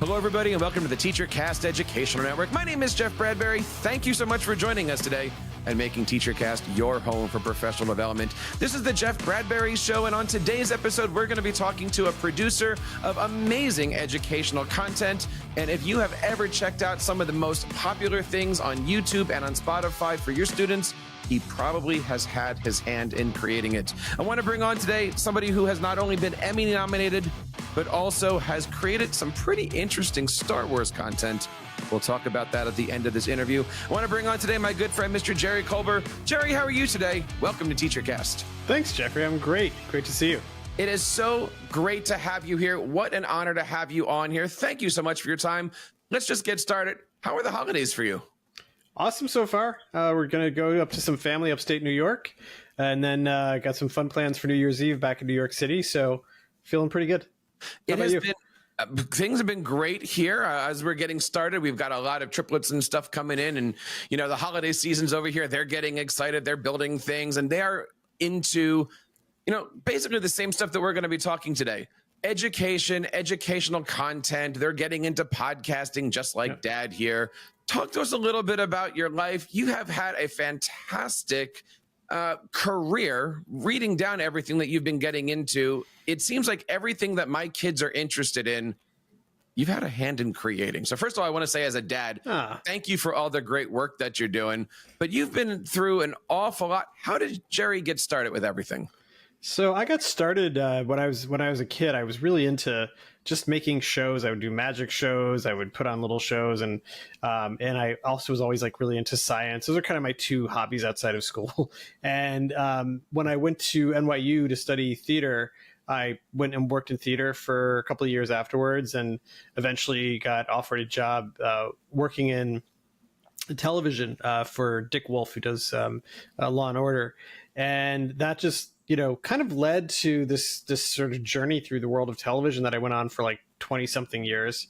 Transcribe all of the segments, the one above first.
Hello, everybody, and welcome to the TeacherCast Educational Network. My name is Jeff Bradbury. Thank you so much for joining us today and making TeacherCast your home for professional development. This is the Jeff Bradbury Show, and on today's episode, we're going to be talking to a producer of amazing educational content. And if you have ever checked out some of the most popular things on YouTube and on Spotify for your students, he probably has had his hand in creating it. I want to bring on today somebody who has not only been Emmy-nominated, but also has created some pretty interesting Star Wars content. We'll talk about that at the end of this interview. I want to bring on today my good friend, Mr. Jerry Kolber. Jerry, how are you today? Welcome to TeacherCast. Thanks, Jeffrey. I'm great. Great to see you. It is so great to have you here. What an honor to have you on here. Thank you so much for your time. Let's just get started. How are the holidays for you? Awesome so far. We're going to go up to some family upstate New York, and then got some fun plans for New Year's Eve back in New York City. So feeling pretty good. Things have been great here as we're getting started. We've got a lot of triplets and stuff coming in, and the holiday season's over here. They're getting excited. They're building things, and they are into basically the same stuff that we're going to be talking today. Education, educational content. They're getting into podcasting just like Dad here. Talk to us a little bit about your life. You have had a fantastic career. Reading down everything that you've been getting into, it seems like everything that my kids are interested in, you've had a hand in creating. So first of all, I want to say as a dad, thank you for all the great work that you're doing. But you've been through an awful lot. How did Jerry get started with everything? So I got started when I was a kid. I was really into just making shows. I would do magic shows. I would put on little shows, and I also was always really into science. Those are kind of my two hobbies outside of school. And when I went to NYU to study theater, I went and worked in theater for a couple of years afterwards, and eventually got offered a job working in television for Dick Wolf, who does Law and Order, and that just kind of led to this sort of journey through the world of television that I went on for 20 something years.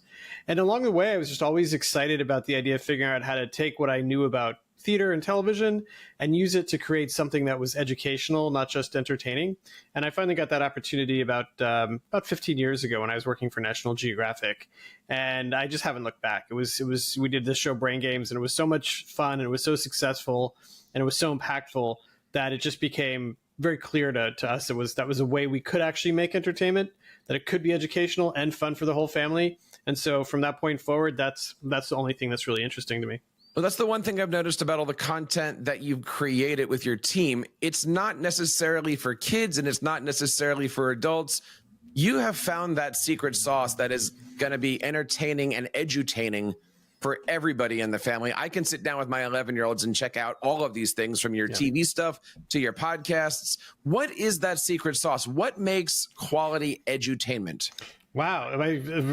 And along the way, I was just always excited about the idea of figuring out how to take what I knew about theater and television and use it to create something that was educational, not just entertaining. And I finally got that opportunity about 15 years ago when I was working for National Geographic. And I just haven't looked back. We did this show Brain Games, and it was so much fun, and it was so successful, and it was so impactful that it just became very clear to us that was a way we could actually make entertainment, that it could be educational and fun for the whole family. And so from that point forward, that's the only thing that's really interesting to me. Well, that's the one thing I've noticed about all the content that you've created with your team. It's not necessarily for kids, and it's not necessarily for adults. You have found that secret sauce that is going to be entertaining and edutaining for everybody in the family. I can sit down with my 11-year-olds and check out all of these things, from your TV stuff to your podcasts. What is that secret sauce? What makes quality edutainment? Wow.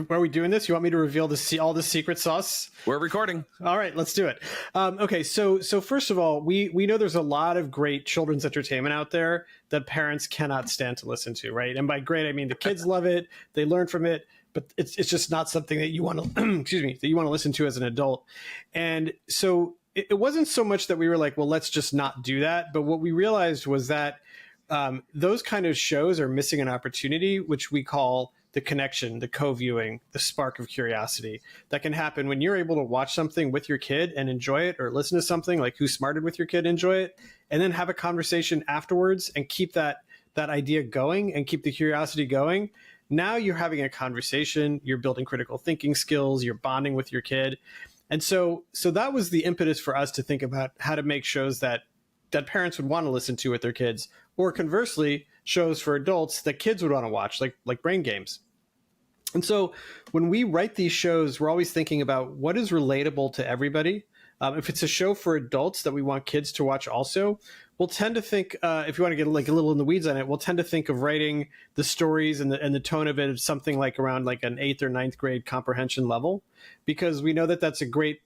Are we doing this? You want me to reveal all the secret sauce? We're recording. All right, let's do it. Okay, so first of all, we know there's a lot of great children's entertainment out there that parents cannot stand to listen to, right? And by great, I mean the kids love it, they learn from it, but it's just not something that you want to that you want to listen to as an adult. And so it wasn't so much that we were like, well, let's just not do that. But what we realized was that those kind of shows are missing an opportunity, which we call the connection, the co-viewing, the spark of curiosity that can happen when you're able to watch something with your kid and enjoy it, or listen to something like Who Smarted with your kid, enjoy it, and then have a conversation afterwards and keep that idea going and keep the curiosity going. Now you're having a conversation, you're building critical thinking skills, you're bonding with your kid. And so that was the impetus for us to think about how to make shows that parents would want to listen to with their kids, or conversely, shows for adults that kids would want to watch, like Brain Games. And so when we write these shows, we're always thinking about what is relatable to everybody. If it's a show for adults that we want kids to watch also, we'll tend to think, if you want to get a little in the weeds on it, we'll tend to think of writing the stories and the tone of it as something around an 8th or 9th grade comprehension level, because we know that that's a great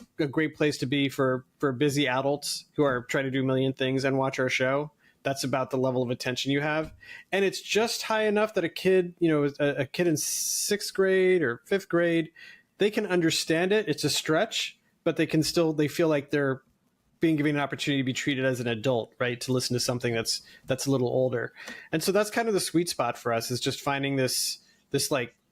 place to be for busy adults who are trying to do a million things and watch our show. That's about the level of attention you have. And it's just high enough that a kid, a kid in 6th grade or 5th grade, they can understand it. It's a stretch, but they feel like they're being given an opportunity to be treated as an adult, right? To listen to something that's a little older. And so that's kind of the sweet spot for us, is just finding this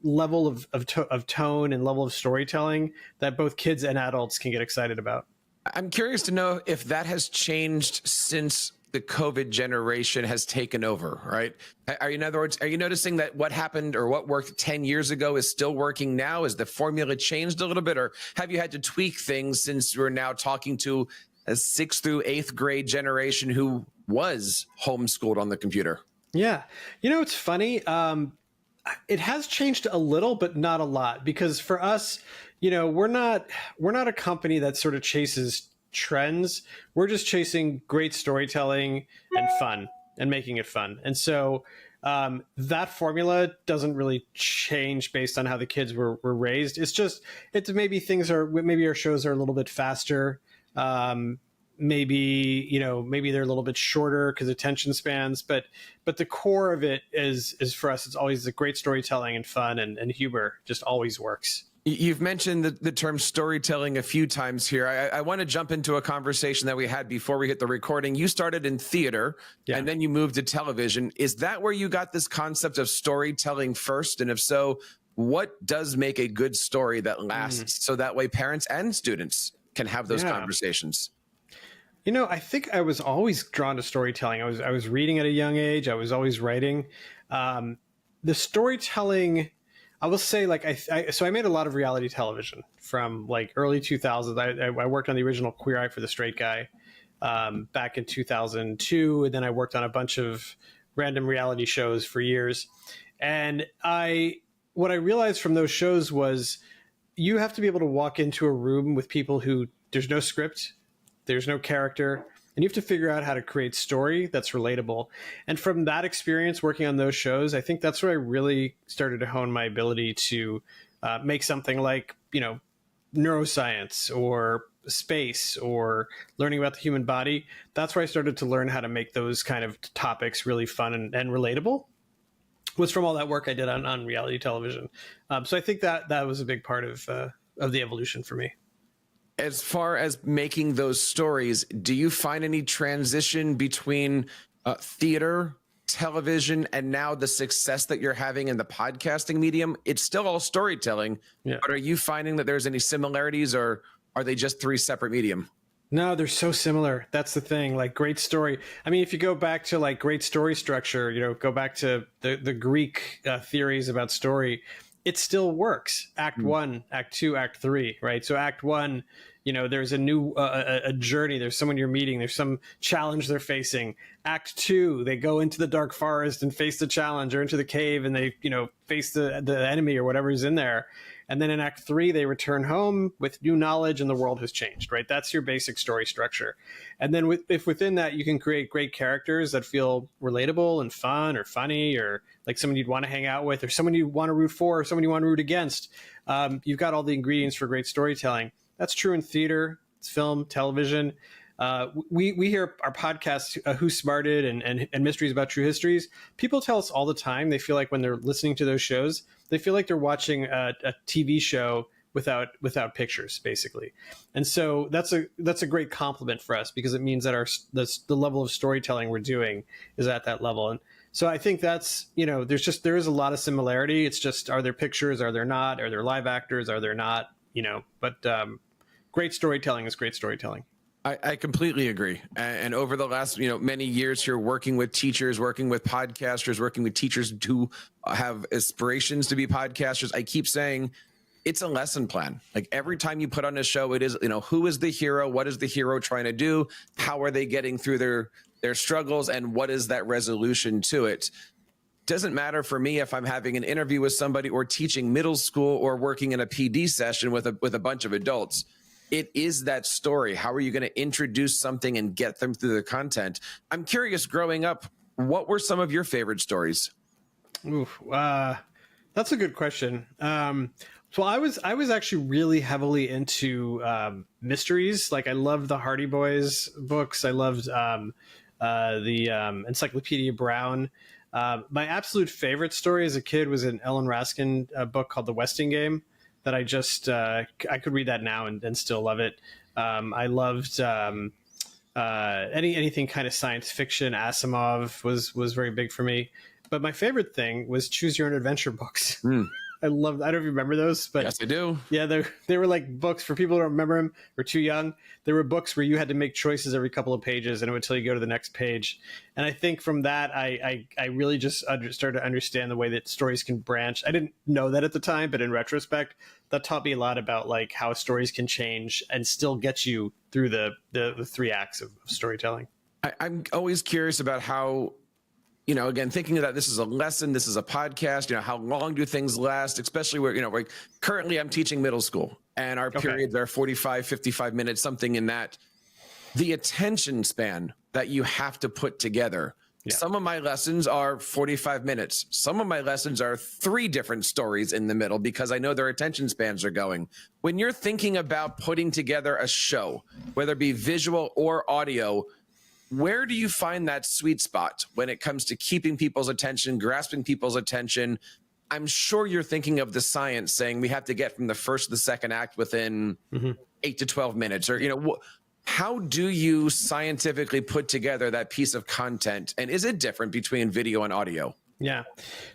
level of tone and level of storytelling that both kids and adults can get excited about. I'm curious to know if that has changed since the COVID generation has taken over, right? In other words, are you noticing that what happened or what worked 10 years ago is still working now? Has the formula changed a little bit, or have you had to tweak things since we're now talking to a 6th through 8th grade generation who was homeschooled on the computer? Yeah. It's funny. It has changed a little, but not a lot, because for us, we're not a company that sort of chases trends. We're just chasing great storytelling and fun and making it fun. And so that formula doesn't really change based on how the kids were raised. It's maybe our shows are a little bit faster. Maybe they're a little bit shorter because attention spans, but the core of it is for us, it's always the great storytelling and fun and humor just always works. You've mentioned the term storytelling a few times here. I want to jump into a conversation that we had before we hit the recording. You started in theater, and then you moved to television. Is that where you got this concept of storytelling first? And if so, what does make a good story that lasts so that way parents and students can have those conversations? I think I was always drawn to storytelling. I was reading at a young age. I was always writing. The storytelling, I will say, so I made a lot of reality television from early 2000s. I worked on the original Queer Eye for the Straight Guy back in 2002, and then I worked on a bunch of random reality shows for years. And what I realized from those shows was you have to be able to walk into a room with people who there's no script, there's no character, and you have to figure out how to create story that's relatable. And from that experience working on those shows, I think that's where I really started to hone my ability to make something like, neuroscience or space or learning about the human body. That's where I started to learn how to make those kind of topics really fun and relatable. Was from all that work I did on reality television. So I think that was a big part of the evolution for me. As far as making those stories, do you find any transition between theater, television, and now the success that you're having in the podcasting medium? It's still all storytelling, but are you finding that there's any similarities, or are they just 3 separate medium? No, they're so similar. That's the thing. Great story. I mean, if you go back to great story structure, go back to the Greek theories about story, it still works. Act 1, Act 2, Act 3, right? So Act 1, there's a new a journey. There's someone you're meeting. There's some challenge they're facing. Act 2, they go into the dark forest and face the challenge, or into the cave and they, face the enemy or whatever's in there. And then in Act 3, they return home with new knowledge and the world has changed, right? That's your basic story structure. And then if within that you can create great characters that feel relatable and fun or funny, or like someone you'd want to hang out with, or someone you want to root for, or someone you want to root against, you've got all the ingredients for great storytelling. That's true in theater, film, television. We hear our podcast, Who Smarted and Mysteries About True Histories. People tell us all the time they feel like when they're listening to those shows, they feel like they're watching a TV show without pictures, basically. And so that's a great compliment for us, because it means that the level of storytelling we're doing is at that level. And so I think that's, there is a lot of similarity. It's just, are there pictures? Are there not? Are there live actors? Are there not? But great storytelling is great storytelling. I completely agree. And over the last, many years here, working with teachers, working with podcasters, working with teachers who have aspirations to be podcasters, I keep saying it's a lesson plan. Like every time you put on a show, it is, who is the hero? What is the hero trying to do? How are they getting through their struggles? And what is that resolution to it? Doesn't matter for me if I'm having an interview with somebody or teaching middle school or working in a PD session with a bunch of adults. It is that story. How are you going to introduce something and get them through the content? I'm curious, growing up, what were some of your favorite stories? Oof, that's a good question. So I was actually really heavily into mysteries. I loved the Hardy Boys books. I loved the Encyclopedia Brown. My absolute favorite story as a kid was an Ellen Raskin book called The Westing Game, that I could read that now and still love it. I loved anything kind of science fiction. Asimov was very big for me. But my favorite thing was Choose Your Own Adventure books. I love. I don't know if you remember those, but Yes, I do. yeah, they were like books for people who don't remember them or too young. There were books where you had to make choices every couple of pages, and it would tell you to go to the next page. And I think from that, I really just started to understand the way that stories can branch. I didn't know that at the time, but in retrospect, that taught me a lot about like how stories can change and still get you through the 3 acts of storytelling. I'm always curious about how, again, thinking that this is a lesson, this is a podcast, how long do things last, especially where, like currently I'm teaching middle school and our periods are 45, 55 minutes, something in that. The attention span that you have to put together. Yeah. Some of my lessons are 45 minutes. Some of my lessons are 3 different stories in the middle because I know their attention spans are going. When you're thinking about putting together a show, whether it be visual or audio, where do you find that sweet spot when it comes to keeping people's attention, grasping people's attention? I'm sure you're thinking of the science saying we have to get from the first to the second act within 8 to 12 minutes, or, how do you scientifically put together that piece of content? And is it different between video and audio? Yeah.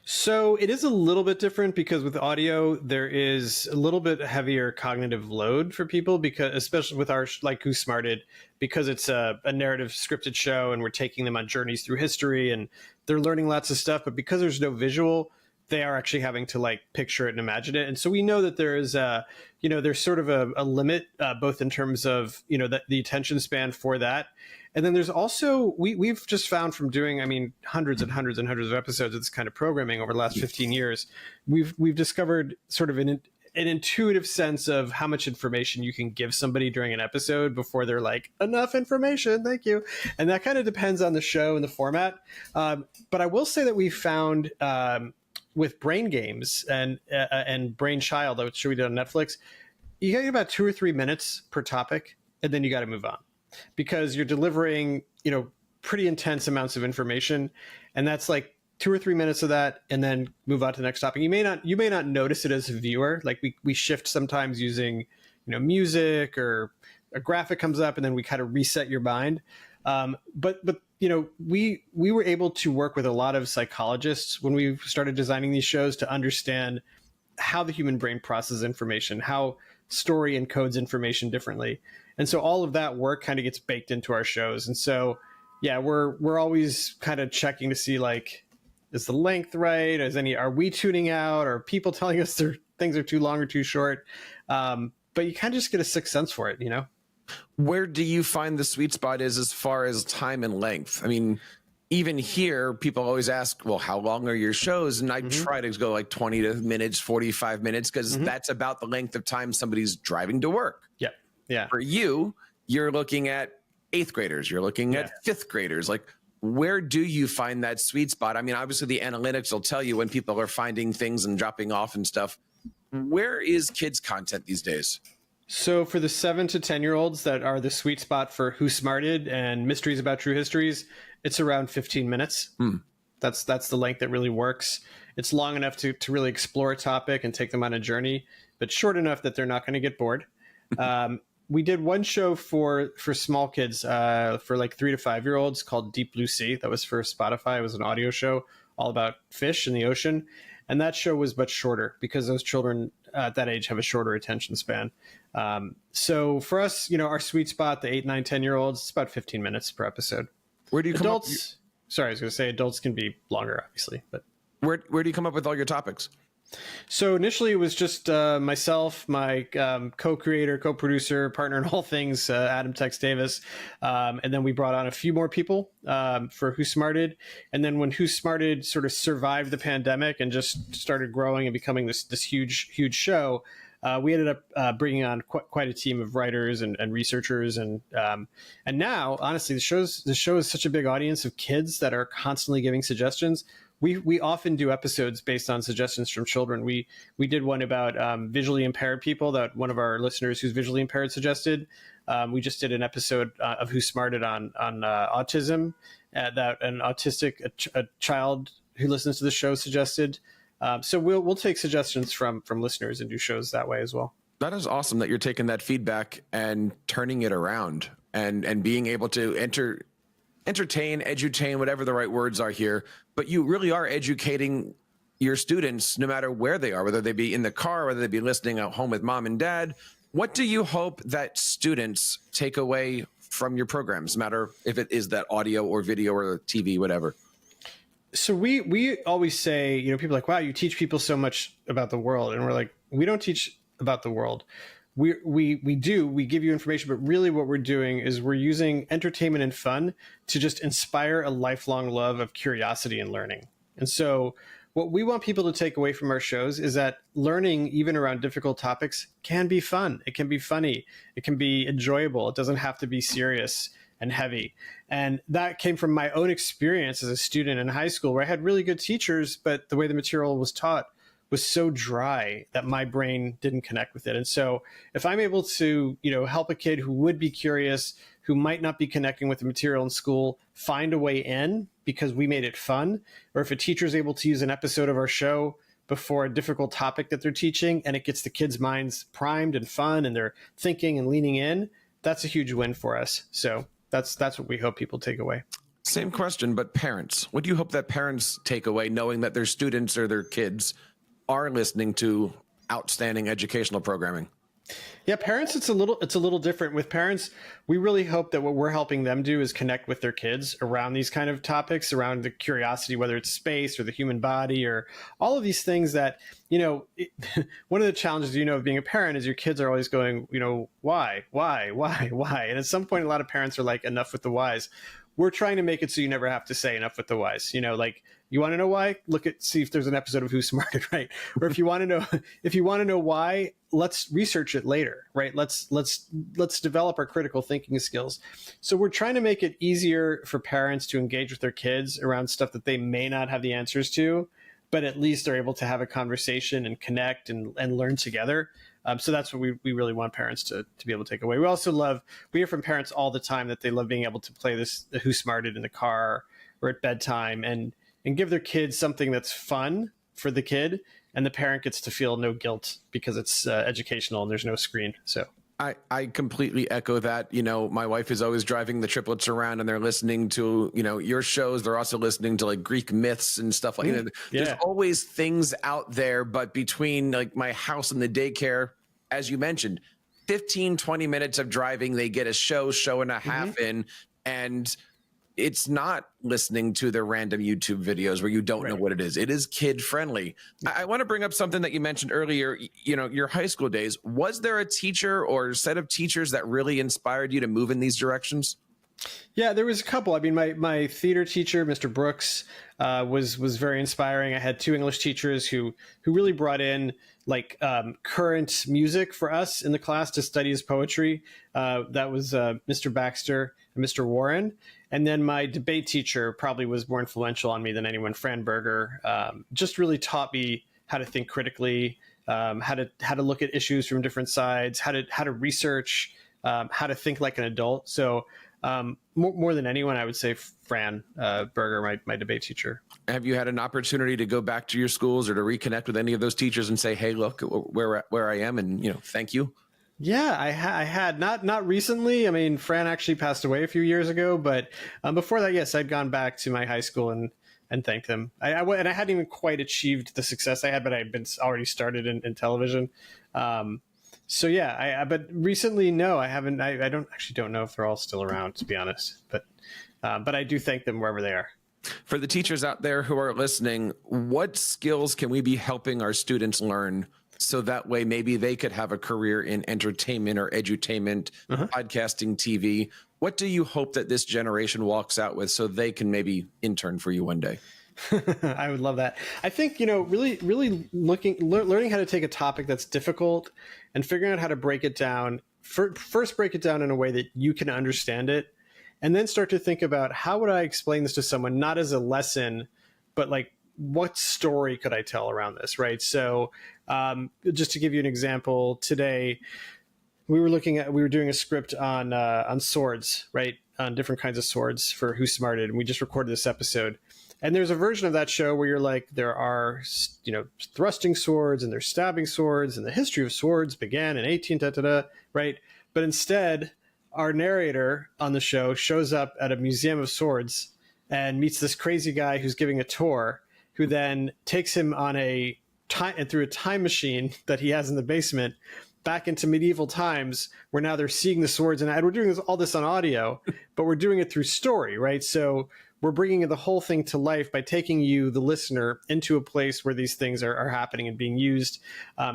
So it is a little bit different because with audio, there is a little bit heavier cognitive load for people, because especially with our, like Who Smarted, because it's a narrative scripted show and we're taking them on journeys through history and they're learning lots of stuff. But because there's no visual, they are actually having to like picture it and imagine it. And so we know that there is there's sort of a limit, both in terms of, the attention span for that. And then there's also, we've just found from doing, hundreds and hundreds and hundreds of episodes of this kind of programming over the last 15 years, we've discovered sort of an intuitive sense of how much information you can give somebody during an episode before they're like, enough information, thank you. And that kind of depends on the show and the format. But I will say that we found with Brain Games and Brain Child, which we did on Netflix, you get about 2 or 3 minutes per topic, and then you got to move on, because you're delivering, pretty intense amounts of information. And that's like 2 or 3 minutes of that, and then move on to the next topic. You may not notice it as a viewer. Like we shift sometimes using, music, or a graphic comes up and then we kind of reset your mind. But we were able to work with a lot of psychologists when we started designing these shows to understand how the human brain processes information, how story encodes information differently. And so all of that work kind of gets baked into our shows. And so, yeah, we're always kind of checking to see, like, is the length right? Are we tuning out? Are people telling us things are too long or too short? But you kind of just get a sixth sense for it, Where do you find the sweet spot is as far as time and length? I mean, even here, people always ask, well, how long are your shows? And I try to go like 20 minutes, 45 minutes, because that's about the length of time somebody's driving to work. Yeah. Yeah. For you, you're looking at 8th graders, you're looking at 5th graders. Like, where do you find that sweet spot? I mean, obviously the analytics will tell you when people are finding things and dropping off and stuff. Where is kids' content these days? So for the 7 to 10-year-olds that are the sweet spot for Who Smarted and Mysteries About True Histories, it's around 15 minutes. That's the length that really works. It's long enough to really explore a topic and take them on a journey, but short enough that they're not going to get bored. We did one show for small kids, for like 3 to 5-year-olds, called Deep Blue Sea. That was for Spotify. It was an audio show all about fish in the ocean. And that show was much shorter because those children at that age have a shorter attention span. So for us, our sweet spot, the 8, 9, 10-year-olds, it's about 15 minutes per episode. Where do you adults? Sorry, I was going to say adults can be longer, obviously, but where do you come up with all your topics? So initially it was just myself, my co-creator, co-producer, partner in all things, Adam Tex Davis. And then we brought on a few more people for Who Smarted. And then when Who Smarted sort of survived the pandemic and just started growing and becoming this huge show, we ended up bringing on quite a team of writers and researchers. And now, honestly, the show is such a big audience of kids that are constantly giving suggestions. We often do episodes based on suggestions from children. We did one about visually impaired people that one of our listeners who's visually impaired suggested. We just did an episode of Who Smarted on autism that an autistic a child who listens to the show suggested. So we'll take suggestions from listeners and do shows that way as well. That is awesome that you're taking that feedback and turning it around and being able to entertain, edutain, whatever the right words are here, but you really are educating your students, no matter where they are, whether they be in the car, whether they be listening at home with mom and dad, what do you hope that students take away from your programs, no matter if it is that audio or video or TV, whatever? So we always say, you know, people are like, wow, you teach people so much about the world. And we're like, we don't teach about the world. We give you information, but really what we're doing is we're using entertainment and fun to just inspire a lifelong love of curiosity and learning. And so what we want people to take away from our shows is that learning, even around difficult topics, can be fun. It can be funny. It can be enjoyable. It doesn't have to be serious and heavy. And that came from my own experience as a student in high school, where I had really good teachers, but the way the material was taught was so dry that my brain didn't connect with it. And so if I'm able to, you know, help a kid who would be curious, who might not be connecting with the material in school, find a way in because we made it fun, or if a teacher is able to use an episode of our show before a difficult topic that they're teaching and it gets the kids' minds primed and fun and they're thinking and leaning in, that's a huge win for us. So that's what we hope people take away. Same question, but parents. What do you hope that parents take away knowing that their students or their kids are listening to outstanding educational programming? Yeah, parents, it's a little different. With parents, we really hope that what we're helping them do is connect with their kids around these kind of topics, around the curiosity, whether it's space or the human body or all of these things that, you know, one of the challenges, you know, of being a parent is your kids are always going, you know, why? And at some point, a lot of parents are like, enough with the whys. We're trying to make it so you never have to say enough with the whys. You know, like, you want to know why? See if there's an episode of Who's Smarted, right? Or if you want to know why, let's research it later, right? Let's develop our critical thinking skills. So we're trying to make it easier for parents to engage with their kids around stuff that they may not have the answers to, but at least they're able to have a conversation and connect and learn together. So that's what we really want parents to be able to take away. We hear from parents all the time that they love being able to play this Who Smarted in the car or at bedtime and give their kids something that's fun for the kid, and the parent gets to feel no guilt because it's educational and there's no screen. So I completely echo that. You know, my wife is always driving the triplets around and they're listening to, you know, your shows. They're also listening to like Greek myths and stuff like that. There's always things out there, but between like my house and the daycare, as you mentioned, 15, 20 minutes of driving, they get a show and a half in, and it's not listening to the random YouTube videos where you don't know what it is. It is kid friendly. I want to bring up something that you mentioned earlier, you know, your high school days. Was there a teacher or set of teachers that really inspired you to move in these directions? Yeah, there was a couple. I mean, my theater teacher, Mr. Brooks, was very inspiring. I had two English teachers who really brought in like current music for us in the class to study as poetry. That was Mr. Baxter and Mr. Warren. And then my debate teacher probably was more influential on me than anyone, Fran Berger, just really taught me how to think critically, how to look at issues from different sides, how to research, how to think like an adult. So more than anyone, I would say Fran Berger, my debate teacher. Have you had an opportunity to go back to your schools or to reconnect with any of those teachers and say, hey, look where I am, and, you know, thank you? Yeah, I had not recently. I mean, Fran actually passed away a few years ago, but before that, yes, I'd gone back to my high school and thanked them. I hadn't even quite achieved the success I had, but I had been already started in television. So yeah, but recently, no, I haven't. I don't know if they're all still around, to be honest. But I do thank them wherever they are. For the teachers out there who are listening, what skills can we be helping our students learn so that way maybe they could have a career in entertainment or edutainment, podcasting, TV? What do you hope that this generation walks out with so they can maybe intern for you one day? I would love that. I think, you know, really learning how to take a topic that's difficult and figuring out how to break it down. First, break it down in a way that you can understand it, and then start to think about how would I explain this to someone, not as a lesson, but like, what story could I tell around this, right? So just to give you an example, today we were doing a script on swords, right? On different kinds of swords for Who's Smarted, and we just recorded this episode. And there's a version of that show where you're like, there are, you know, thrusting swords and there's stabbing swords, and the history of swords began in 18, right? But instead, our narrator on the show shows up at a museum of swords and meets this crazy guy who's giving a tour, who then takes him on through a time machine that he has in the basement back into medieval times, where now they're seeing the swords. And we're doing all this on audio, but we're doing it through story, right? So we're bringing the whole thing to life by taking you, the listener, into a place where these things are happening and being used.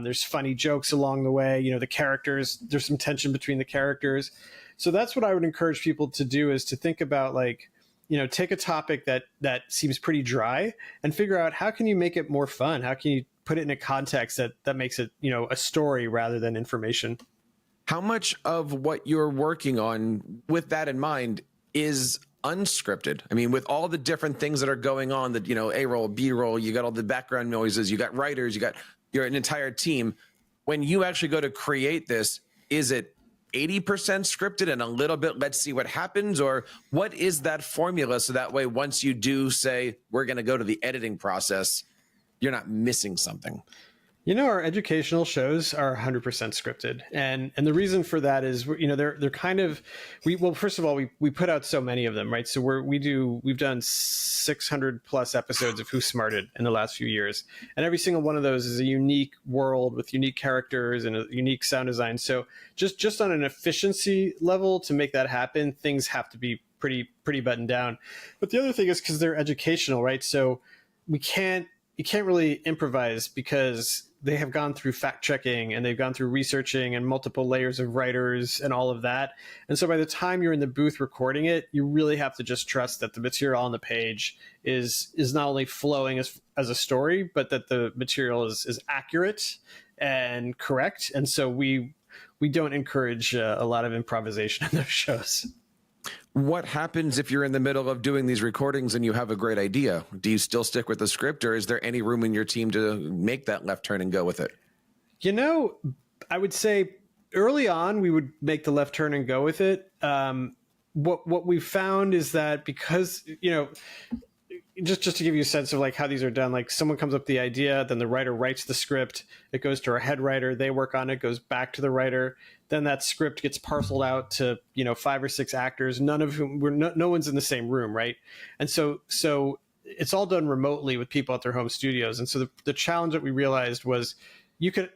There's funny jokes along the way. The characters, there's some tension between the characters. So that's what I would encourage people to do, is to think about, like, take a topic that seems pretty dry and figure out, how can you make it more fun? How can you put it in a context that makes it, a story rather than information? How much of what you're working on with that in mind is unscripted? I mean, with all the different things that are going on, that, A-roll, B-roll, you got all the background noises, you got writers, you got an entire team. When you actually go to create this, is it 80% scripted and a little bit, let's see what happens? Or what is that formula? So that way, once you do say, we're going to go to the editing process, you're not missing something. Our educational shows are 100% scripted. And the reason for that is, they're kind of, first of all, we put out so many of them, right? So we've done 600 plus episodes of Who Smarted in the last few years. And every single one of those is a unique world with unique characters and a unique sound design. So just on an efficiency level, to make that happen, things have to be pretty buttoned down. But the other thing is, because they're educational, right? So you can't really improvise, because they have gone through fact checking and they've gone through researching and multiple layers of writers and all of that. And so by the time you're in the booth recording it, you really have to just trust that the material on the page is not only flowing as a story, but that the material is accurate and correct. And so we don't encourage a lot of improvisation in those shows. What happens if you're in the middle of doing these recordings and you have a great idea? Do you still stick with the script, or is there any room in your team to make that left turn and go with it? I would say early on, we would make the left turn and go with it. What we found is that, because, just to give you a sense of like how these are done, like someone comes up with the idea, then the writer writes the script, it goes to our head writer, they work on it, goes back to the writer, then that script gets parceled out to 5 or 6 actors, none of whom no one's in the same room, right? And so it's all done remotely with people at their home studios. And so the challenge that we realized was,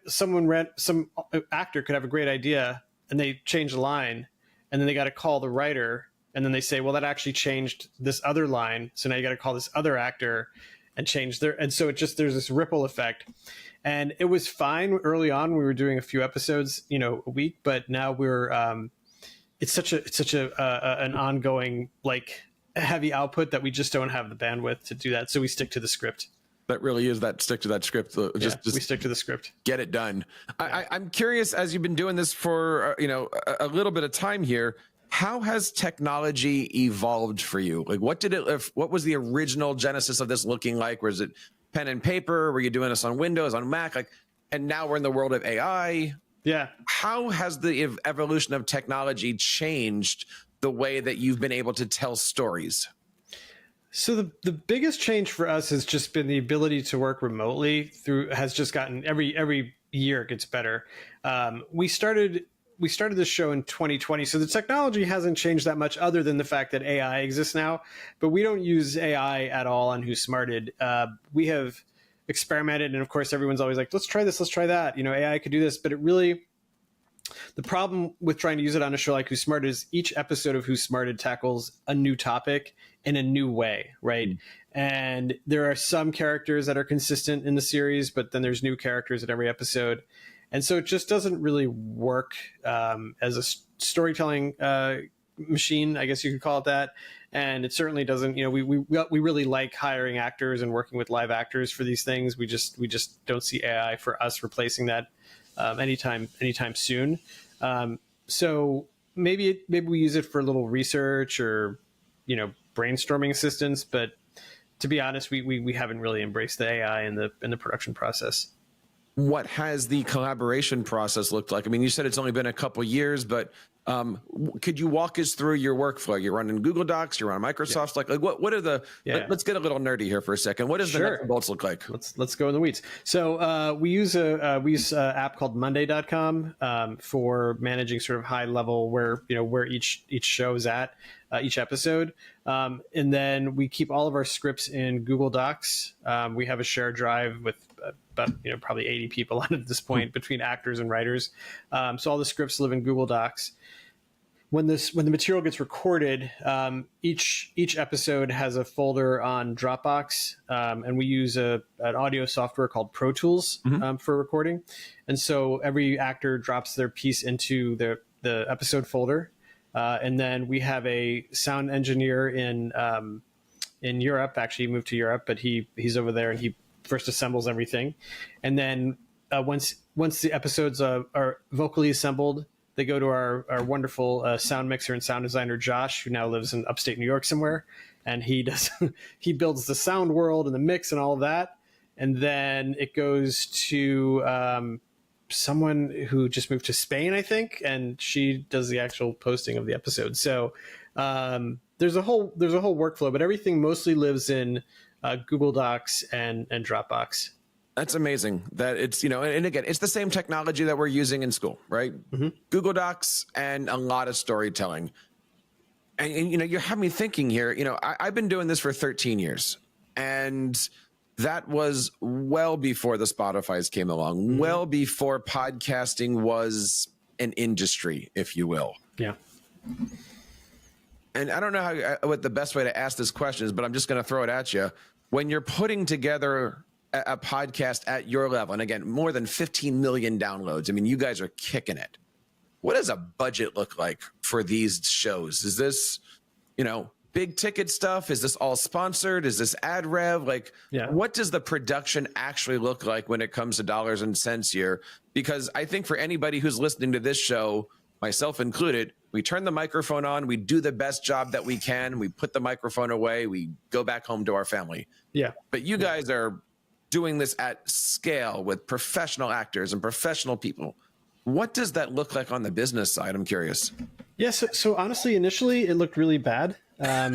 some actor could have a great idea and they change the line, and then they got to call the writer, and then they say, well, that actually changed this other line, so now you got to call this other actor and change and so there's this ripple effect. And it was fine early on. We were doing a few episodes, a week, but now we're it's such an ongoing, like, heavy output that we just don't have the bandwidth to do that. So we stick to the script. That really is that stick to that script. We stick to the script. Get it done. Yeah. I'm curious, as you've been doing this for a little bit of time here, how has technology evolved for you? Like, what was the original genesis of this looking like? Was it pen and paper? Were you doing this on Windows, on Mac? And now we're in the world of AI. Yeah. How has the evolution of technology changed the way that you've been able to tell stories? So the biggest change for us has just been the ability to work remotely. Has just gotten every year it gets better. We started this show in 2020, so the technology hasn't changed that much, other than the fact that AI exists now. But we don't use AI at all on Who Smarted. We have experimented, and of course, everyone's always like, "Let's try this, let's try that." AI could do this, but the problem with trying to use it on a show like Who Smarted is each episode of Who Smarted tackles a new topic in a new way, right? And there are some characters that are consistent in the series, but then there's new characters in every episode. And so it just doesn't really work as a storytelling machine, I guess you could call it that. And it certainly doesn't, we really like hiring actors and working with live actors for these things. We just don't see AI for us replacing that anytime soon. So maybe we use it for a little research or, brainstorming assistance. But to be honest, we haven't really embraced the AI in the production process. What has the collaboration process looked like? I mean, you said it's only been a couple years, but Could you walk us through your workflow? You're running Google Docs, you're on Microsoft. Like what are the? Let's get a little nerdy here for a second. What does the nuts and bolts look like? Let's go in the weeds. So we use an app called Monday.com for managing sort of high level where each show is at, each episode, and then we keep all of our scripts in Google Docs. We have a shared drive with about probably 80 people on it at this point between actors and writers. So all the scripts live in Google Docs. When the material gets recorded, each episode has a folder on Dropbox, and we use an audio software called Pro Tools for recording. And so every actor drops their piece into the episode folder, and then we have a sound engineer in Europe. Actually, he moved to Europe, but he's over there, and he first assembles everything, and then once the episodes are vocally assembled, they go to our wonderful sound mixer and sound designer, Josh, who now lives in upstate New York somewhere. And he builds the sound world and the mix and all of that. And then it goes to someone who just moved to Spain, I think. And she does the actual posting of the episode. So there's a whole workflow, but everything mostly lives in Google Docs and Dropbox. That's amazing that it's, and again, it's the same technology that we're using in school, right? Google Docs and a lot of storytelling. And you have me thinking here, I've been doing this for 13 years, and that was well before the Spotify's came along, well before podcasting was an industry, if you will. Yeah. And I don't know what the best way to ask this question is, but I'm just going to throw it at you. When you're putting together a podcast at your level, and again, more than 15 million downloads. I mean, you guys are kicking it. What does a budget look like for these shows? Is this, big ticket stuff? Is this all sponsored? Is this ad rev? What does the production actually look like when it comes to dollars and cents here? Because I think for anybody who's listening to this show, myself included, we turn the microphone on, we do the best job that we can, we put the microphone away, we go back home to our family. Yeah. But you guys are doing this at scale with professional actors and professional people. What does that look like on the business side? I'm curious. Yeah. So honestly, initially it looked really bad. For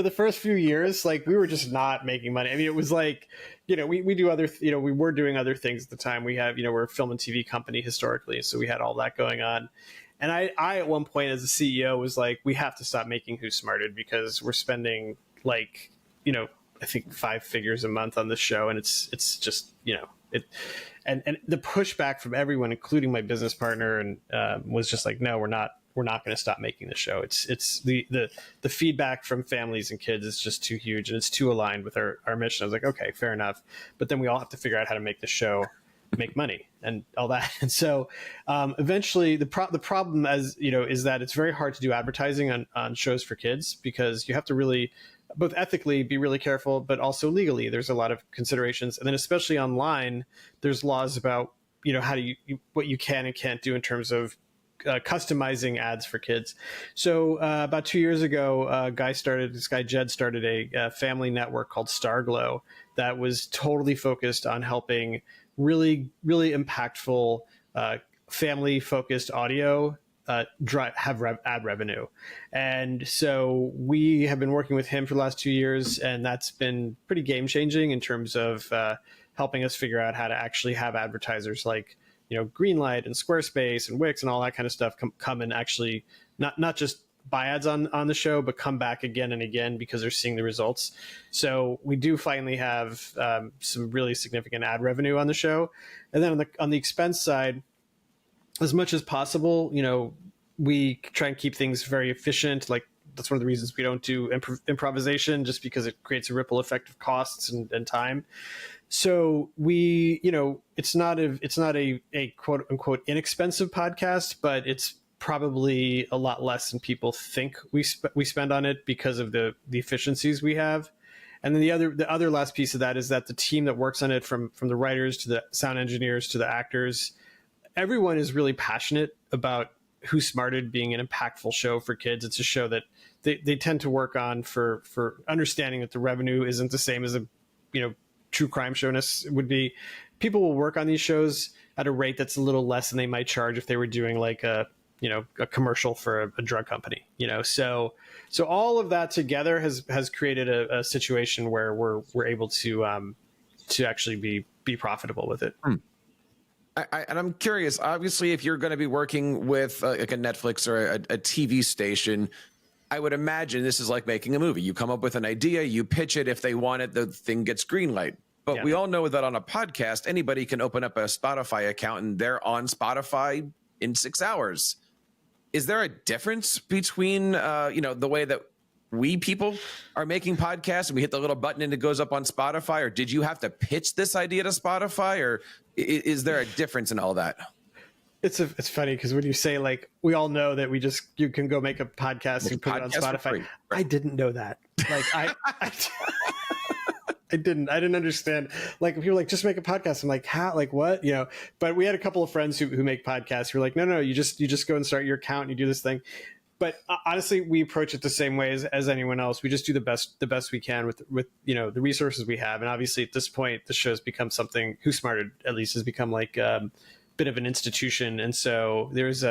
the first few years, we were just not making money. I mean, it was like, we do other, we were doing other things at the time. We have, we're a film and TV company historically. So we had all that going on. And I at one point as a CEO was like, we have to stop making Who Smarted because we're spending I think 5 figures a month on this show. And it's just, and the pushback from everyone, including my business partner, and was just like, no, we're not going to stop making the show. It's the feedback from families and kids is just too huge, and it's too aligned with our mission. I was like, okay, fair enough. But then we all have to figure out how to make the show make money and all that. And so eventually the problem, as is that it's very hard to do advertising on shows for kids because you have to really both ethically be really careful, but also legally there's a lot of considerations. And then especially online, there's laws about, how do you what you can and can't do in terms of customizing ads for kids. So about 2 years ago, this guy Jed started a family network called Starglow that was totally focused on helping really, really impactful family focused audio have ad revenue. And so we have been working with him for the last 2 years, and that's been pretty game changing in terms of helping us figure out how to actually have advertisers like, Greenlight and Squarespace and Wix and all that kind of stuff come and actually not just buy ads on the show, but come back again and again because they're seeing the results. So we do finally have some really significant ad revenue on the show. And then on the expense side, as much as possible, we try and keep things very efficient. Like that's one of the reasons we don't do improvisation, just because it creates a ripple effect of costs and time. So we, it's not a quote unquote inexpensive podcast, but it's probably a lot less than people think we spend on it because of the efficiencies we have. And then the other last piece of that is that the team that works on it, from the writers to the sound engineers to the actors, everyone is really passionate about Who Smarted being an impactful show for kids. It's a show that they tend to work on for understanding that the revenue isn't the same as a true crime showness would be. People will work on these shows at a rate that's a little less than they might charge if they were doing like a commercial for a drug company, so all of that together has created a situation where we're able to actually be profitable with it. And I'm curious, obviously, if you're going to be working with like a Netflix or a TV station, I would imagine this is like making a movie. You come up with an idea, you pitch it. If they want it, the thing gets greenlight. But we all know that on a podcast, anybody can open up a Spotify account and they're on Spotify in 6 hours. Is there a difference between, the way that we people are making podcasts and we hit the little button and it goes up on Spotify? Or did you have to pitch this idea to Spotify? Or is there a difference in all that? It's funny because when you say like, we all know that you can go make a podcast and put it on Spotify. Right. I didn't know that. Like I didn't understand. Like people were like, just make a podcast. I'm like, how? Like what? But we had a couple of friends who make podcasts who were like, no, you just go and start your account and you do this thing. But honestly, we approach it the same way as anyone else. We just do the best we can with the resources we have. And obviously at this point, the show's become something, Who Smarted at least has become like a bit of an institution. And so there's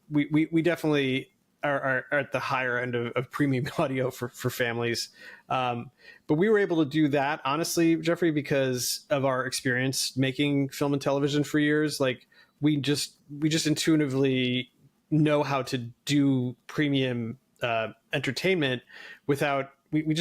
we definitely are at the higher end of premium audio for families. But we were able to do that, honestly, Jeffrey, because of our experience making film and television for years. Like we just intuitively know how to do premium entertainment without we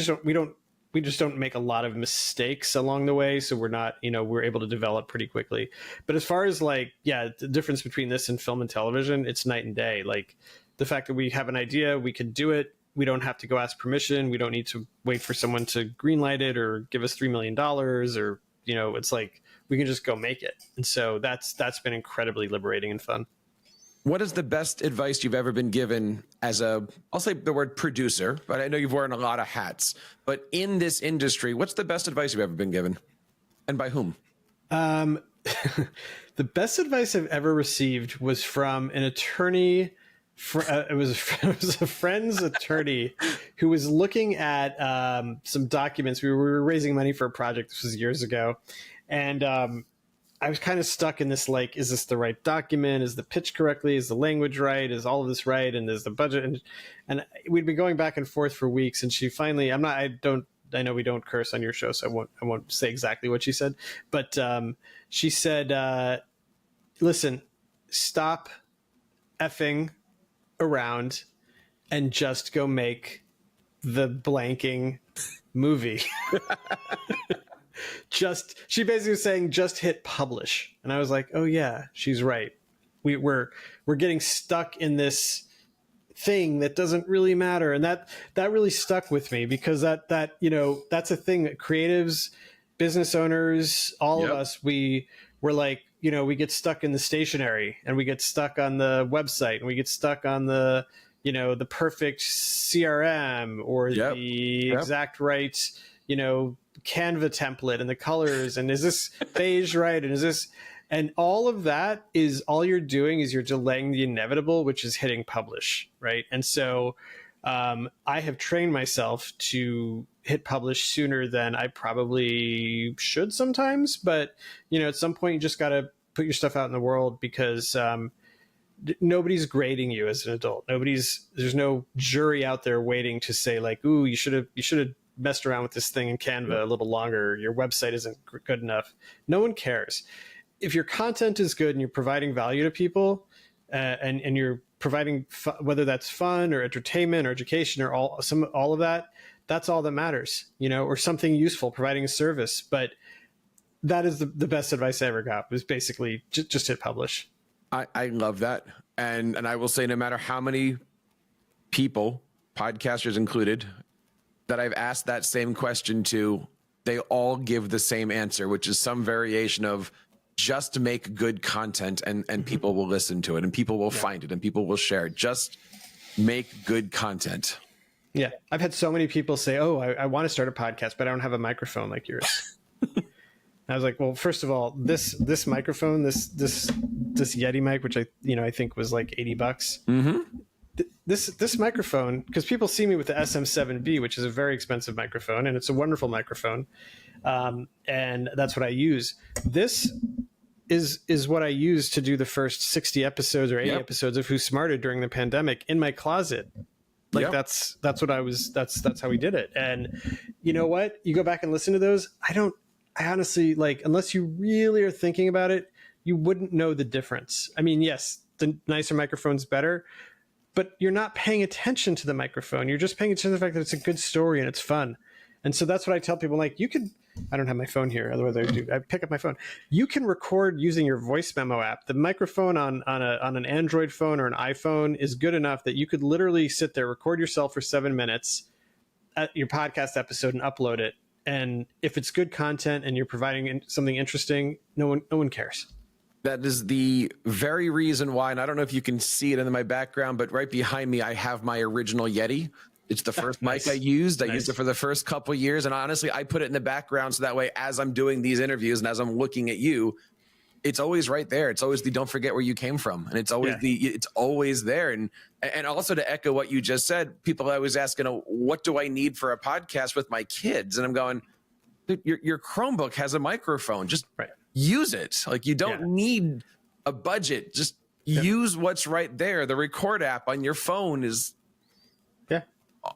just don't make a lot of mistakes along the way. So we're not, we're able to develop pretty quickly. But as far as like, the difference between this and film and television, it's night and day. Like the fact that we have an idea, we can do it. We don't have to go ask permission. We don't need to wait for someone to greenlight it or give us $3 million or, it's like, we can just go make it. And so that's been incredibly liberating and fun. What is the best advice you've ever been given as I'll say the word producer, but I know you've worn a lot of hats, but in this industry, what's the best advice you've ever been given and by whom? The best advice I've ever received was from an attorney. It was a friend's attorney who was looking at some documents. We were raising money for a project. This was years ago. And I was kind of stuck in this, like, is this the right document? Is the pitch correctly? Is the language right? Is all of this right? And is the budget? And we'd been going back and forth for weeks. And she finally, I know we don't curse on your show, so I won't say exactly what she said. But she said, listen, stop effing around and just go make the blanking movie. She basically was saying, just hit publish. And I was like, oh yeah, she's right. We're getting stuck in this thing that doesn't really matter. And that really stuck with me because that's a thing that creatives, business owners, all of us, we're like, we get stuck in the stationery and we get stuck on the website and we get stuck on the perfect CRM or the exact right, Canva template and the colors. And is this beige right? And all of that is all you're doing is you're delaying the inevitable, which is hitting publish. Right. And so I have trained myself to hit publish sooner than I probably should sometimes. But, at some point you just got to put your stuff out in the world because nobody's grading you as an adult. There's no jury out there waiting to say like, ooh, you should have messed around with this thing in Canva a little longer. Your website isn't good enough. No one cares. If your content is good and you're providing value to people and you're providing whether that's fun or entertainment or education or all of that, that's all that matters, or something useful, providing a service. But that is the best advice I ever got was basically just hit publish. I love that. And I will say, no matter how many people, podcasters included, that I've asked that same question to, they all give the same answer, which is some variation of just make good content and people will listen to it and people will find it and people will share it. Just make good content. Yeah. I've had so many people say, oh, I want to start a podcast, but I don't have a microphone like yours. I was like, well, first of all, this microphone, this Yeti mic, which I think was like $80. Mm-hmm. This microphone, because people see me with the SM7B, which is a very expensive microphone, and it's a wonderful microphone, and that's what I use. This is what I used to do the first 60 episodes or 80 Yep. episodes of Who Smarted during the pandemic in my closet. Like Yep. that's what I was, that's how we did it. And you know what? You go back and listen to those. I honestly, like, unless you really are thinking about it, you wouldn't know the difference. I mean, yes, the nicer microphone's better, but you're not paying attention to the microphone. You're just paying attention to the fact that it's a good story and it's fun. And so that's what I tell people. Like, you can, I don't have my phone here, otherwise I pick up my phone. You can record using your voice memo app. The microphone on an Android phone or an iPhone is good enough that you could literally sit there, record yourself for 7 minutes at your podcast episode and upload it. And if it's good content and you're providing something interesting, no one cares. That is the very reason why, and I don't know if you can see it in my background, but right behind me, I have my original Yeti. It's the first mic I used. I used it for the first couple of years. And honestly, I put it in the background so that way, as I'm doing these interviews and as I'm looking at you, it's always right there. It's always the don't forget where you came from. And it's always it's always there. And also to echo what you just said, people always asking, what do I need for a podcast with my kids? And I'm going, your Chromebook has a microphone. Just use it. Like, you don't need a budget. Just use what's right there. The record app on your phone is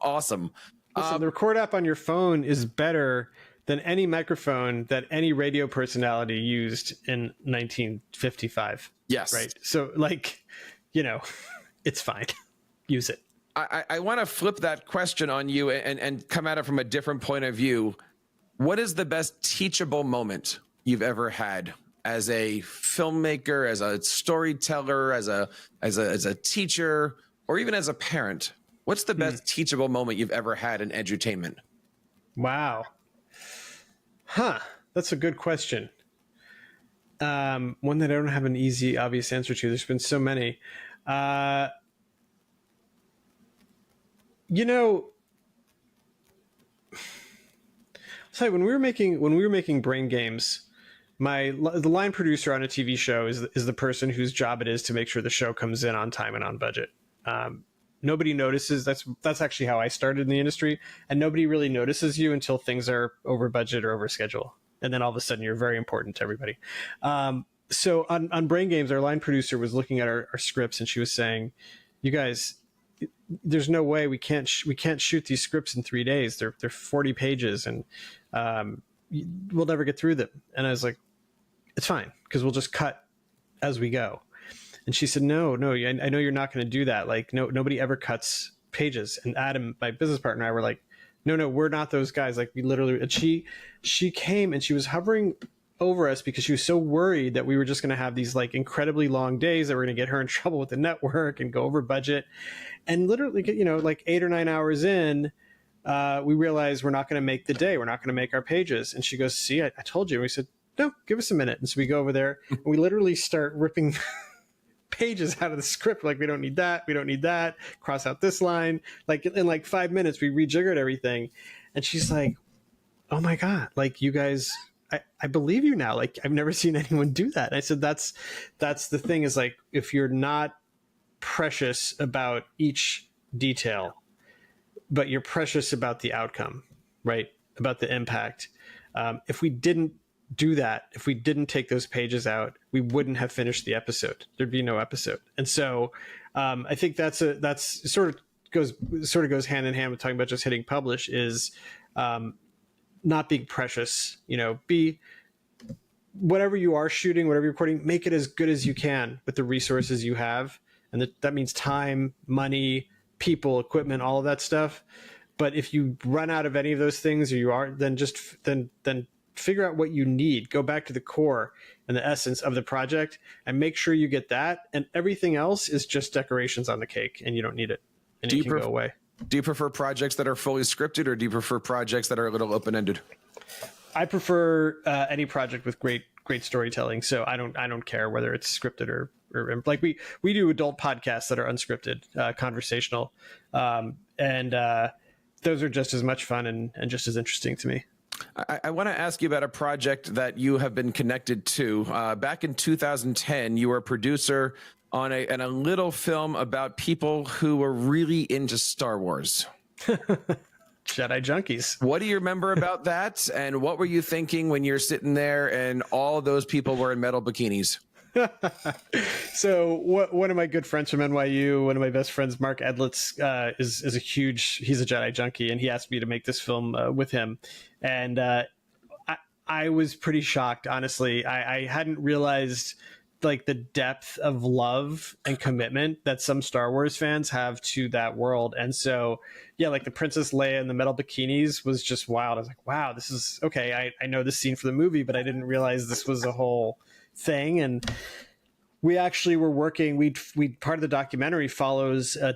awesome. Listen, the record app on your phone is better than any microphone that any radio personality used in 1955. Yes. Right. So, like, it's fine. Use it. I want to flip that question on you and come at it from a different point of view. What is the best teachable moment you've ever had as a filmmaker, as a storyteller, as a teacher, or even as a parent? What's the best teachable moment you've ever had in edutainment? Wow. That's a good question. One that I don't have an easy, obvious answer to. There's been so many. So when we were making Brain Games, the line producer on a TV show is the person whose job it is to make sure the show comes in on time and on budget. Nobody notices. That's actually how I started in the industry, and nobody really notices you until things are over budget or over schedule, and then all of a sudden you're very important to everybody. So on Brain Games, our line producer was looking at our scripts, and she was saying, "You guys, there's no way we can't shoot these scripts in 3 days. They're 40 pages, and we'll never get through them." And I was like, "It's fine, because we'll just cut as we go." And she said, no, I know you're not going to do that. Like, nobody ever cuts pages. And Adam, my business partner, and I were like, no, we're not those guys. Like, we literally, and she came and she was hovering over us because she was so worried that we were just going to have these like incredibly long days that were going to get her in trouble with the network and go over budget. And literally, like 8 or 9 hours in, we realized we're not going to make the day. We're not going to make our pages. And she goes, "See, I told you." And we said, "No, give us a minute." And so we go over there and we literally start ripping pages out of the script. Like, we don't need that, cross out this line. Like, in like 5 minutes we rejiggered everything. And she's like, "Oh my God, like, you guys, I believe you now. Like, I've never seen anyone do that." And I said, that's the thing, is like, if you're not precious about each detail, but you're precious about the outcome, right? About the impact. If we didn't do that, if we didn't take those pages out, we wouldn't have finished the episode. There'd be no episode. And so I think that's sort of goes hand in hand with talking about just hitting publish, is not being precious. Be whatever you are shooting, whatever you're recording, make it as good as you can with the resources you have. And that means time, money, people, equipment, all of that stuff. But if you run out of any of those things, then figure out what you need. Go back to the core and the essence of the project and make sure you get that. And everything else is just decorations on the cake, and you don't need it. And it can go away. Do you prefer projects that are fully scripted, or do you prefer projects that are a little open-ended? I prefer any project with great storytelling. So I don't care whether it's scripted or like we do adult podcasts that are unscripted, conversational. And those are just as much fun and just as interesting to me. I want to ask you about a project that you have been connected to. Back in 2010, you were a producer on a little film about people who were really into Star Wars. Jedi junkies. What do you remember about that? And what were you thinking when you're sitting there and all those people were in metal bikinis? So one of my good friends from NYU, one of my best friends, Mark Edlitz, he's a Jedi junkie, and he asked me to make this film with him. And I was pretty shocked, honestly. I hadn't realized like the depth of love and commitment that some Star Wars fans have to that world. And so, yeah, like the Princess Leia in the metal bikinis was just wild. I was like, wow, this is okay. I know this scene for the movie, but I didn't realize this was a whole thing. And we actually were working, we part of the documentary follows a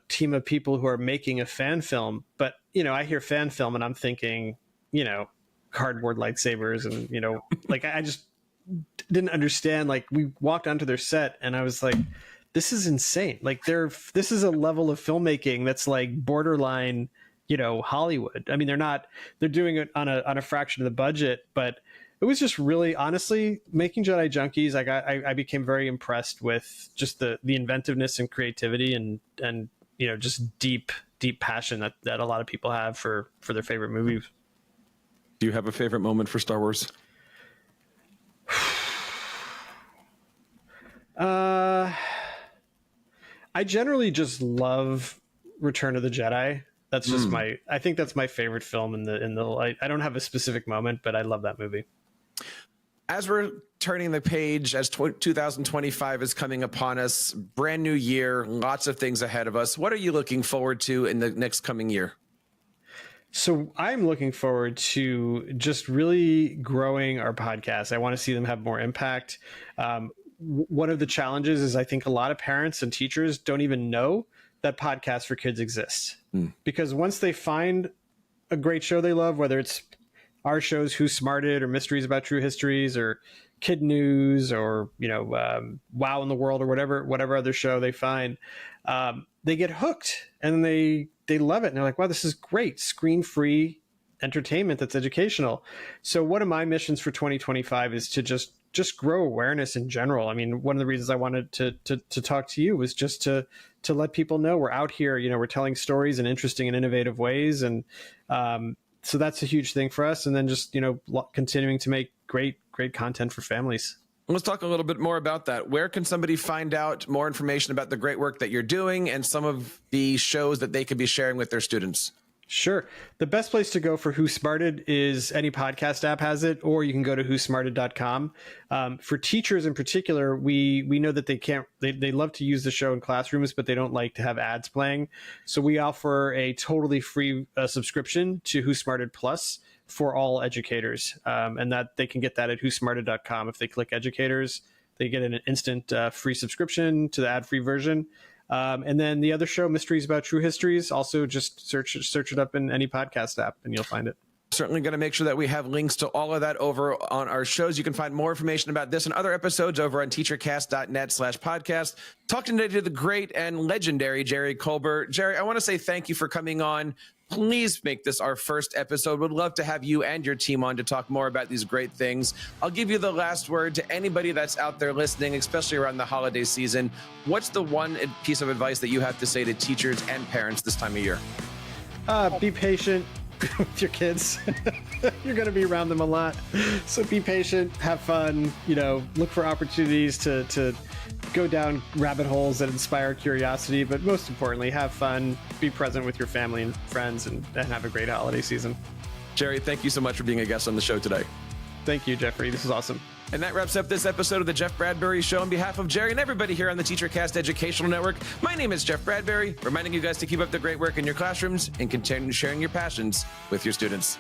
team of people who are making a fan film. But, you know, I hear fan film and I'm thinking, you know, cardboard lightsabers and, you know, like I just didn't understand. Like we walked onto their set and I was like, this is insane. Like this is a level of filmmaking that's like borderline, you know, Hollywood. I mean, they're doing it on a fraction of the budget, but it was just really, honestly, making Jedi Junkies. Like I became very impressed with just the inventiveness and creativity and you know, just deep passion that a lot of people have for their favorite movies. Do you have a favorite moment for Star Wars? I generally just love Return of the Jedi. That's just I think that's my favorite film in the I don't have a specific moment, but I love that movie. As we're turning the page, as 2025 is coming upon us, brand new year, lots of things ahead of us. What are you looking forward to in the next coming year? So I'm looking forward to just really growing our podcast. I want to see them have more impact. One of the challenges is I think a lot of parents and teachers don't even know that podcasts for kids exist. Because once they find a great show they love, whether it's our shows, Who Smarted, or Mysteries About True Histories, or Kid News, or, you know, Wow in the World, or whatever other show they find, they get hooked and they love it. And they're like, wow, this is great. Screen-free entertainment that's educational. So one of my missions for 2025 is to just grow awareness in general. I mean, one of the reasons I wanted to talk to you was just to let people know we're out here, you know, we're telling stories in interesting and innovative ways. And so that's a huge thing for us. And then just, you know, continuing to make great content for families. Let's talk a little bit more about that. Where can somebody find out more information about the great work that you're doing and some of the shows that they could be sharing with their students? Sure. The best place to go for Who Smarted is any podcast app has it, or you can go to whosmarted.com. For teachers in particular, we know that they love to use the show in classrooms, but they don't like to have ads playing. So we offer a totally free subscription to Who Smarted Plus for all educators. And that they can get that at whosmarted.com. If they click educators, they get an instant free subscription to the ad-free version. And then the other show, Mysteries About True Histories, also just search it up in any podcast app and you'll find it. Certainly going to make sure that we have links to all of that over on our shows. You can find more information about this and other episodes over on teachercast.net/podcast. Talking today to the great and legendary Jerry Kolber. Jerry, I want to say thank you for coming on. Please make this our first episode. Would love to have you and your team on to talk more about these great things. I'll give you the last word to anybody that's out there listening, especially around the holiday season. What's the one piece of advice that you have to say to teachers and parents this time of year? Be patient with your kids. You're going to be around them a lot. So be patient, have fun, you know, look for opportunities to go down rabbit holes that inspire curiosity, but most importantly, have fun, be present with your family and friends, and have a great holiday season. Jerry, thank you so much for being a guest on the show today. Thank you, Jeffrey. This is awesome. And that wraps up this episode of the Jeff Bradbury Show. On behalf of Jerry and everybody here on the TeacherCast Educational Network, my name is Jeff Bradbury, reminding you guys to keep up the great work in your classrooms and continue sharing your passions with your students.